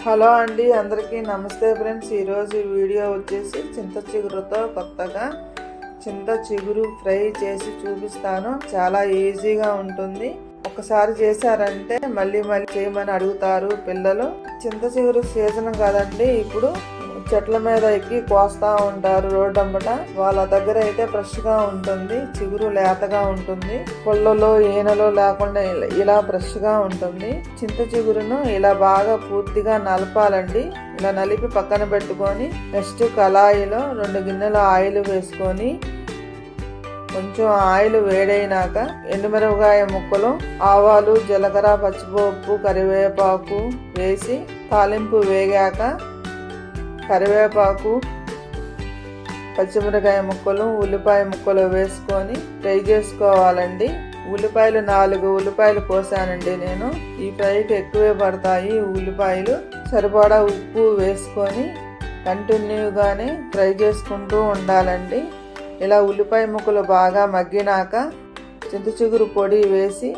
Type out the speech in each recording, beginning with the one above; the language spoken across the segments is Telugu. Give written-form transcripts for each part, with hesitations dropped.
హలో అండి, అందరికీ నమస్తే ఫ్రెండ్స్. ఈరోజు వీడియో వచ్చేసి చింత చిగురుతో కొత్తగా చింత చిగురు ఫ్రై చేసి చూపిస్తాను. చాలా ఈజీగా ఉంటుంది. ఒకసారి చేశారంటే మళ్ళీ మళ్ళీ చేయమని అడుగుతారు పిల్లలు. చింత చిగురు సీజన్ కదండి, ఇప్పుడు చెట్ల మీద ఎక్కి కోస్తా ఉంటారు రోడ్డంబట. వాళ్ళ దగ్గర అయితే ఫ్రెష్ గా ఉంటుంది, చిగురు లేతగా ఉంటుంది, పొల్లలో ఈనలో లేకుండా ఇలా ఫ్రెష్ గా ఉంటుంది. చింత చిగురును ఇలా బాగా పూర్తిగా నలపాలండి. ఇలా నలిపి పక్కన పెట్టుకొని నెక్స్ట్ కళాయిలో 2 గిన్నెల ఆయిల్ వేసుకొని కొంచెం ఆయిల్ వేడైనాక ఎండుమిరపకాయ ముక్కలు, ఆవాలు, జీలకర్ర, పచ్చిపప్పు, కరివేపాకు వేసి తాలింపు వేగాక కరివేపాకు, పచ్చిమిరకాయ ముక్కలు, ఉల్లిపాయ ముక్కలు వేసుకొని ఫ్రై చేసుకోవాలండి. ఉల్లిపాయలు 4 ఉల్లిపాయలు కోసానండి నేను. ఈ ఫ్రైకి ఎక్కువే పడతాయి ఉల్లిపాయలు. సరిపడా ఉప్పు వేసుకొని కంటిన్యూగానే ఫ్రై చేసుకుంటూ ఉండాలండి. ఇలా ఉల్లిపాయ ముక్కలు బాగా మగ్గినాక చింత చిగురు పొడి వేసి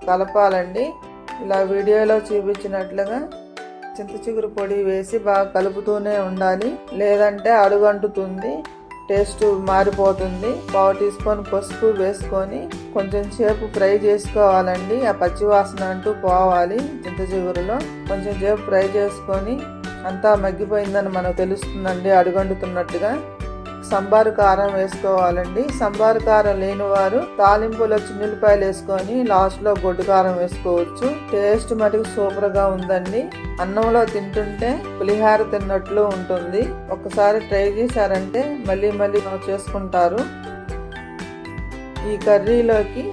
కలపాలండి. ఇలా వీడియోలో చూపించినట్లుగా చింత చిగురు పొడి వేసి బాగా కలుపుతూనే ఉండాలి, లేదంటే అడుగంటుతుంది, టేస్ట్ మారిపోతుంది. 1/4 టీ స్పూన్ పసుపు వేసుకొని కొంచెం సేపు ఫ్రై చేసుకోవాలండి. ఆ పచ్చివాసన అంటూ పోవాలి. చింత చిగురులో కొంచెం సేపు ఫ్రై చేసుకొని అంతా మగ్గిపోయిందని మనకు తెలుస్తుందండి, అడుగంటుతున్నట్టుగా. సంబారు కారం వేసుకోవాలండి. సంబారు కారం లేని వారు తాలింపులో చిన్నులపాయలు వేసుకొని లాస్ట్ లో గొడ్డు కారం వేసుకోవచ్చు. టేస్ట్ మటుకు సూపర్ గా ఉందండి. అన్నంలో తింటుంటే పులిహార తిన్నట్లు ఉంటుంది. ఒకసారి ట్రై చేశారంటే మళ్ళీ మళ్ళీ చేసుకుంటారు. ఈ కర్రీలోకి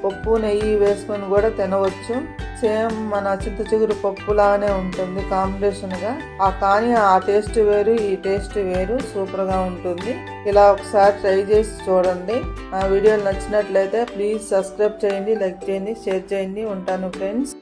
పప్పు నెయ్యి వేసుకొని కూడా తినవచ్చు. సేమ్ మన చింత చిగురు పప్పులానే ఉంటుంది కాంబినేషన్గా. కానీ ఆ టేస్ట్ వేరు, ఈ టేస్ట్ వేరు, సూపర్గా ఉంటుంది. ఇలా ఒకసారి ట్రై చేసి చూడండి. నా వీడియోలు నచ్చినట్లయితే ప్లీజ్ సబ్స్క్రైబ్ చేయండి, లైక్ చేయండి, షేర్ చేయండి. ఉంటాను ఫ్రెండ్స్.